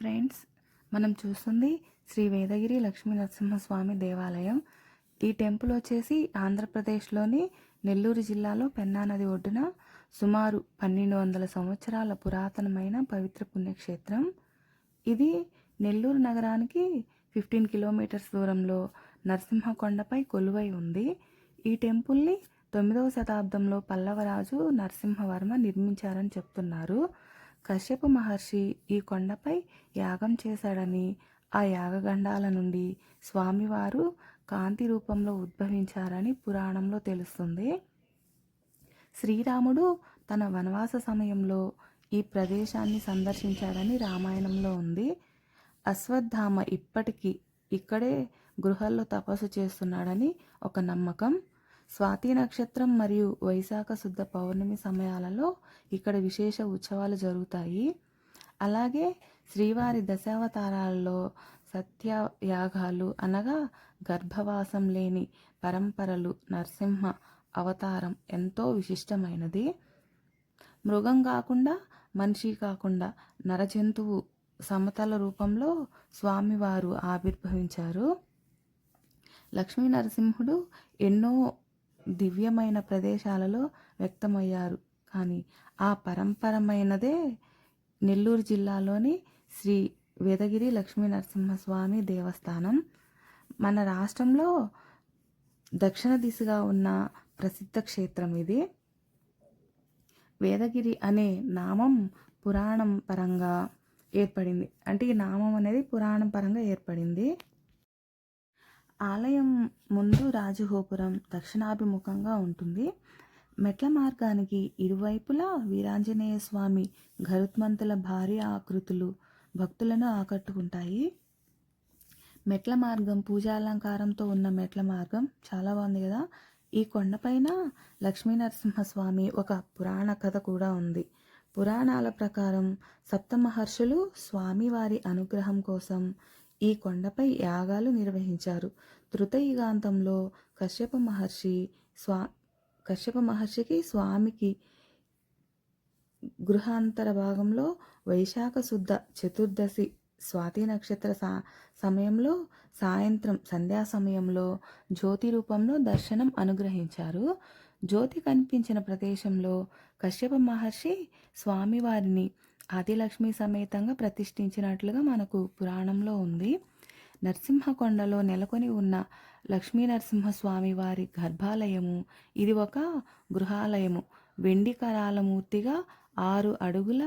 Friends, మనం చూస్తుంది శ్రీ వేదగిరి లక్ష్మీ నరసింహస్వామి దేవాలయం. ఈ టెంపుల్ వచ్చేసి ఆంధ్రప్రదేశ్లోని నెల్లూరు జిల్లాలో పెన్నా నది ఒడ్డున సుమారు 1200 సంవత్సరాల పురాతనమైన పవిత్ర పుణ్యక్షేత్రం. ఇది నెల్లూరు నగరానికి 15 కిలోమీటర్స్ దూరంలో నరసింహకొండపై కొలువై ఉంది. ఈ టెంపుల్ని 9వ శతాబ్దంలో పల్లవరాజు నరసింహవర్మ నిర్మించారని చెప్తున్నారు. కశ్యప మహర్షి ఈ కొండపై యాగం చేశాడని, ఆ యాగగండాల నుండి స్వామివారు కాంతి రూపంలో ఉద్భవించారని పురాణంలో తెలుస్తుంది. శ్రీరాముడు తన వనవాస సమయంలో ఈ ప్రదేశాన్ని సందర్శించాడని రామాయణంలో ఉంది. అశ్వత్థామ ఇప్పటికీ ఇక్కడే గృహల్లో తపస్సు చేస్తున్నాడని ఒక నమ్మకం. స్వాతి నక్షత్రం మరియు వైశాఖ శుద్ధ పౌర్ణమి సమయాలలో ఇక్కడ విశేష ఉత్సవాలు జరుగుతాయి. అలాగే శ్రీవారి దశావతారాలలో సత్యయాగాలు అనగా గర్భవాసం లేని పరంపరలు నరసింహ అవతారం ఎంతో విశిష్టమైనది. మృగం కాకుండా మనిషి కాకుండా నరజంతువు సమతల రూపంలో స్వామివారు ఆవిర్భవించారు. లక్ష్మీ నరసింహుడు ఎన్నో దివ్యమైన ప్రదేశాలలో వ్యక్తమయ్యారు. కానీ ఆ పరంపరమైనదే నెల్లూరు జిల్లాలోని శ్రీ వేదగిరి లక్ష్మీ నరసింహస్వామి దేవస్థానం. మన రాష్ట్రంలో దక్షిణ దిశగా ఉన్న ప్రసిద్ధ క్షేత్రం ఇది. వేదగిరి అనే నామం పురాణం పరంగా ఏర్పడింది. అంటే ఈ నామం అనేది పురాణం పరంగా ఏర్పడింది. ఆలయం ముందు రాజగోపురం దక్షిణాభిముఖంగా ఉంటుంది. మెట్ల మార్గానికి ఇరువైపులా వీరాంజనేయ స్వామి గరుత్మంతుల భారీ ఆకృతులు భక్తులను ఆకట్టుకుంటాయి. మెట్ల మార్గం పూజాలంకారంతో ఉన్న మెట్ల మార్గం చాలా బాగుంది కదా. ఈ కొండపైన లక్ష్మీ నరసింహస్వామి ఒక పురాణ కథ కూడా ఉంది. పురాణాల ప్రకారం సప్తమహర్షులు స్వామివారి అనుగ్రహం కోసం ఈ కొండపై యాగాలు నిర్వహించారు. తృతయుగాంతంలో కశ్యప మహర్షికి స్వామికి గృహాంతర భాగంలో వైశాఖ శుద్ధ చతుర్దశి స్వాతి నక్షత్ర సమయంలో సాయంత్రం సంధ్యా సమయంలో జ్యోతి రూపంలో దర్శనం అనుగ్రహించారు. జ్యోతి కనిపించిన ప్రదేశంలో కశ్యప మహర్షి స్వామివారిని ఆదిలక్ష్మి సమేతంగా ప్రతిష్ఠించినట్లుగా మనకు పురాణంలో ఉంది. నరసింహకొండలో నెలకొని ఉన్న లక్ష్మీ నరసింహస్వామి వారి గర్భాలయము ఇది ఒక గృహాలయము. వెండి కరాల మూర్తిగా 6 అడుగుల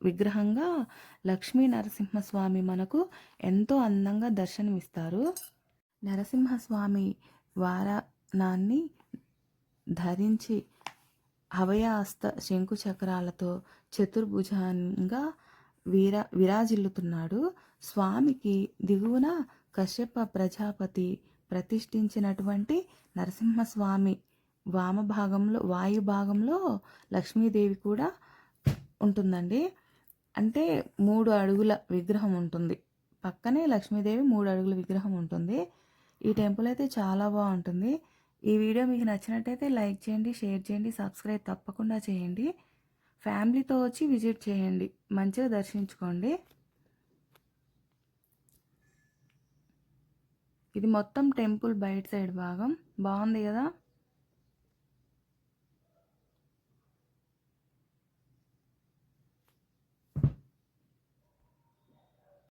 విగ్రహంగా లక్ష్మీ నరసింహస్వామి మనకు ఎంతో అందంగా దర్శనమిస్తారు. నరసింహస్వామి వారానాన్ని ధరించి అభయహస్త శంకు చక్రాలతో చతుర్భుజంగా విరాజిల్లుతున్నాడు. స్వామికి దిగువన కశ్యప ప్రజాపతి ప్రతిష్ఠించినటువంటి నరసింహస్వామి వాయు భాగంలో లక్ష్మీదేవి కూడా ఉంటుందండి. అంటే 3 అడుగుల విగ్రహం ఉంటుంది. పక్కనే లక్ష్మీదేవి 3 అడుగుల విగ్రహం ఉంటుంది. ఈ టెంపుల్ అయితే చాలా బాగుంటుంది. ఈ వీడియో మీకు నచ్చినట్టయితే లైక్ చేయండి, షేర్ చేయండి, సబ్స్క్రైబ్ తప్పకుండా చేయండి. ఫ్యామిలీతో వచ్చి విజిట్ చేయండి, మంచిగా దర్శించుకోండి. ఇది మొత్తం టెంపుల్ బయట సైడ్ భాగం బాగుంది కదా.